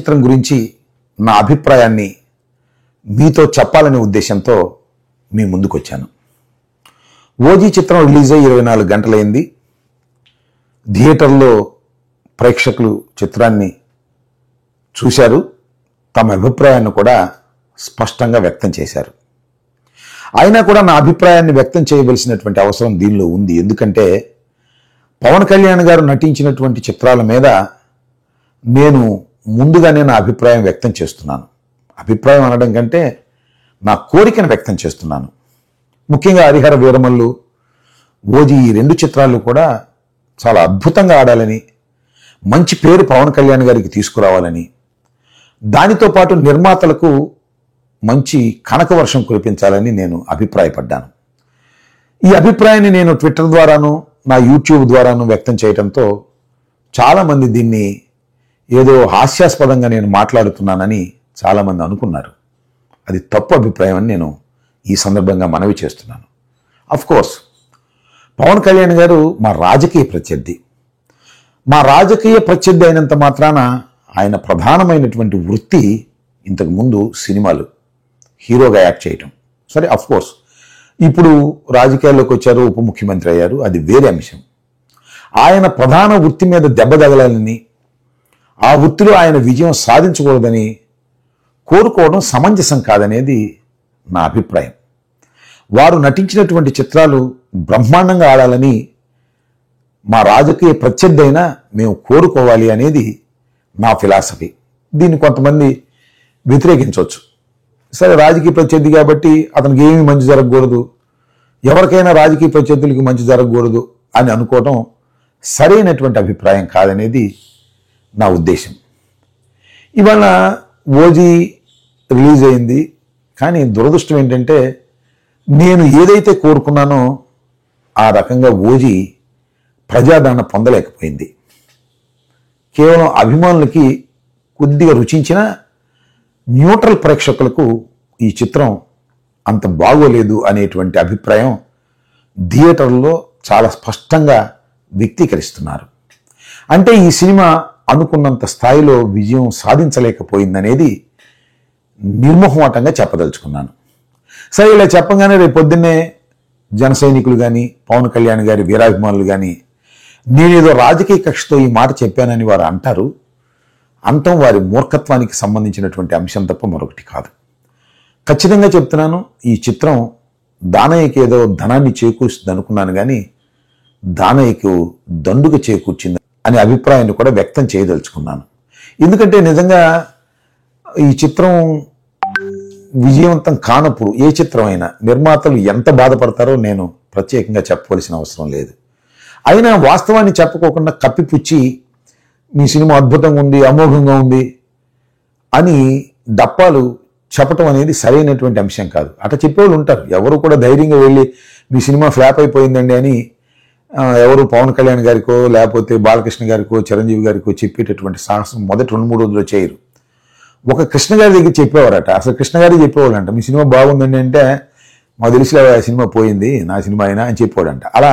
చిత్రం గురించి నా అభిప్రాయాన్ని మీతో చెప్పాలనే ఉద్దేశంతో మీ ముందుకు వచ్చాను. ఓజీ చిత్రం రిలీజ్ అయ్యి 24 గంటలైంది. థియేటర్లో ప్రేక్షకులు చిత్రాన్ని చూశారు, తమ అభిప్రాయాన్ని కూడా స్పష్టంగా వ్యక్తం చేశారు. అయినా కూడా నా అభిప్రాయాన్ని వ్యక్తం చేయవలసినటువంటి అవసరం దీనిలో ఉంది. ఎందుకంటే పవన్ కళ్యాణ్ గారు నటించినటువంటి చిత్రాల మీద నేను ముందుగానే నా అభిప్రాయం వ్యక్తం చేస్తున్నాను. అభిప్రాయం అనడం కంటే నా కోరికను వ్యక్తం చేస్తున్నాను. ముఖ్యంగా హరిహర వీరమల్లు, ఓజీ ఈ 2 చిత్రాలు కూడా చాలా అద్భుతంగా ఆడాలని, మంచి పేరు పవన్ కళ్యాణ్ గారికి తీసుకురావాలని, దానితో పాటు నిర్మాతలకు మంచి కనక వర్షం కురిపించాలని నేను అభిప్రాయపడ్డాను. ఈ అభిప్రాయాన్ని నేను ట్విట్టర్ ద్వారాను, నా యూట్యూబ్ ద్వారాను వ్యక్తం చేయడంతో చాలామంది దీన్ని ఏదో హాస్యాస్పదంగా నేను మాట్లాడుతున్నానని చాలామంది అనుకున్నారు. అది తప్పు అభిప్రాయం అని నేను ఈ సందర్భంగా మనవి చేస్తున్నాను. కోర్స్ పవన్ కళ్యాణ్ గారు మా రాజకీయ ప్రత్యర్థి. మా రాజకీయ ప్రత్యర్థి అయినంత మాత్రాన ఆయన ప్రధానమైనటువంటి వృత్తి ఇంతకుముందు సినిమాలు, హీరోగా యాక్ట్ చేయటం. సరే, కోర్స్ ఇప్పుడు రాజకీయాల్లోకి వచ్చారు, ఉప ముఖ్యమంత్రి అయ్యారు, అది వేరే అంశం. ఆయన ప్రధాన వృత్తి మీద దెబ్బ తగలాలని, ఆ వృత్తిలో ఆయన విజయం సాధించకూడదని కోరుకోవడం సమంజసం కాదనేది నా అభిప్రాయం. వారు నటించినటువంటి చిత్రాలు బ్రహ్మాండంగా ఆడాలని మా రాజకీయ ప్రత్యర్థి అయినా మేము కోరుకోవాలి అనేది నా ఫిలాసఫీ. దీన్ని కొంతమంది వ్యతిరేకించవచ్చు. సరే, రాజకీయ ప్రత్యర్థి కాబట్టి అతనికి ఏమీ మంచి జరగకూడదు, ఎవరికైనా రాజకీయ ప్రత్యర్థులకి మంచి జరగకూడదు అని అనుకోవడం సరైనటువంటి అభిప్రాయం కాదనేది నా ఉద్దేశం. ఇవాళ ఓజీ రిలీజ్ అయింది, కానీ దురదృష్టం ఏంటంటే నేను ఏదైతే కోరుకున్నానో ఆ రకంగా ఓజీ ప్రజాదరణ పొందలేకపోయింది. కేవలం అభిమానులకి కొద్దిగా రుచించిన న్యూట్రల్ ప్రేక్షకులకు ఈ చిత్రం అంత బాగోలేదు అనేటువంటి అభిప్రాయం థియేటర్లో చాలా స్పష్టంగా వ్యక్తీకరిస్తున్నారు. అంటే ఈ సినిమా అనుకున్నంత స్థాయిలో విజయం సాధించలేకపోయిందనేది నిర్మోహమాటంగా చెప్పదలుచుకున్నాను. సరే, ఇలా చెప్పగానే రేపు పొద్దున్నే జన సైనికులు కానీ, పవన్ కళ్యాణ్ గారి వీరాభిమానులు కానీ నేనేదో రాజకీయ కక్షతో ఈ మాట చెప్పానని వారు అంటారు. అంతం వారి మూర్ఖత్వానికి సంబంధించినటువంటి అంశం తప్ప మరొకటి కాదు. ఖచ్చితంగా చెప్తున్నాను, ఈ చిత్రం దానయ్యకి ఏదో ధనాన్ని చేకూరుస్తుంది అనుకున్నాను, కానీ దానయ్యకు దండుగ చేకూర్చింది అనే అభిప్రాయాన్ని కూడా వ్యక్తం చేయదలుచుకున్నాను. ఎందుకంటే నిజంగా ఈ చిత్రం విజయవంతం కానప్పుడు ఏ చిత్రమైనా నిర్మాతలు ఎంత బాధపడతారో నేను ప్రత్యేకంగా చెప్పవలసిన అవసరం లేదు. అయినా వాస్తవాన్ని చెప్పుకోకుండా కప్పిపుచ్చి మీ సినిమా అద్భుతంగా ఉంది, అమోఘంగా ఉంది అని డప్పాలు చెప్పటం అనేది సరైనటువంటి అంశం కాదు. అట్లా చెప్పేవాళ్ళు ఉంటారు. ఎవరు కూడా ధైర్యంగా వెళ్ళి మీ సినిమా ఫ్లాప్ అయిపోయిందండి అని ఎవరు పవన్ కళ్యాణ్ గారికో లేకపోతే బాలకృష్ణ గారికో చిరంజీవి గారికో చెప్పేటటువంటి సాహసం మొదటి 2-3 రోజుల్లో చేయరు. ఒక కృష్ణ గారి దగ్గర చెప్పేవారట. అసలు కృష్ణ గారి చెప్పేవాళ్ళంట, మీ సినిమా బాగుందండి అంటే మాకు తెలిసిలే ఆ సినిమా పోయింది, నా సినిమా అయినా అని చెప్పేవాడంట. అలా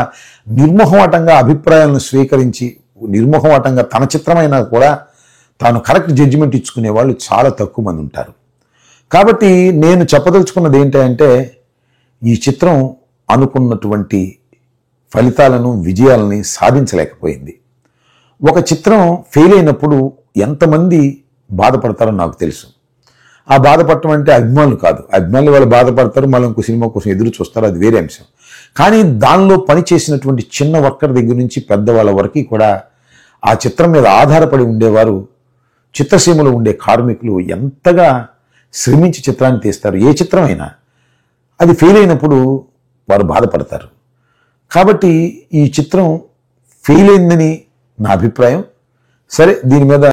నిర్మోహమాటంగా అభిప్రాయాలను స్వీకరించి నిర్మోహమాటంగా తన చిత్రమైనా కూడా తాను కరెక్ట్ జడ్జిమెంట్ ఇచ్చుకునే వాళ్ళు చాలా తక్కువ మంది ఉంటారు. కాబట్టి నేను చెప్పదలుచుకున్నది ఏంటంటే ఈ చిత్రం అనుకున్నటువంటి ఫలితాలను, విజయాలని సాధించలేకపోయింది. ఒక చిత్రం ఫెయిల్ అయినప్పుడు ఎంతమంది బాధపడతారో నాకు తెలుసు. ఆ బాధపడటం అంటే అభిమానులు కాదు, అభిమానులు వాళ్ళు బాధపడతారు, మళ్ళీ ఇంకో సినిమా కోసం ఎదురు చూస్తారు, అది వేరే అంశం. కానీ దానిలో పనిచేసినటువంటి చిన్న వర్కర్ దగ్గర నుంచి పెద్దవాళ్ళ వరకు కూడా ఆ చిత్రం మీద ఆధారపడి ఉండేవారు, చిత్రసీమలో ఉండే కార్మికులు ఎంతగా శ్రమించి చిత్రాన్ని తీస్తారు. ఏ చిత్రమైనా అది ఫెయిల్ అయినప్పుడు వారు బాధపడతారు. కాబట్టి ఈ చిత్రం ఫెయిల్ అయిందని నా అభిప్రాయం. సరే, దీని మీద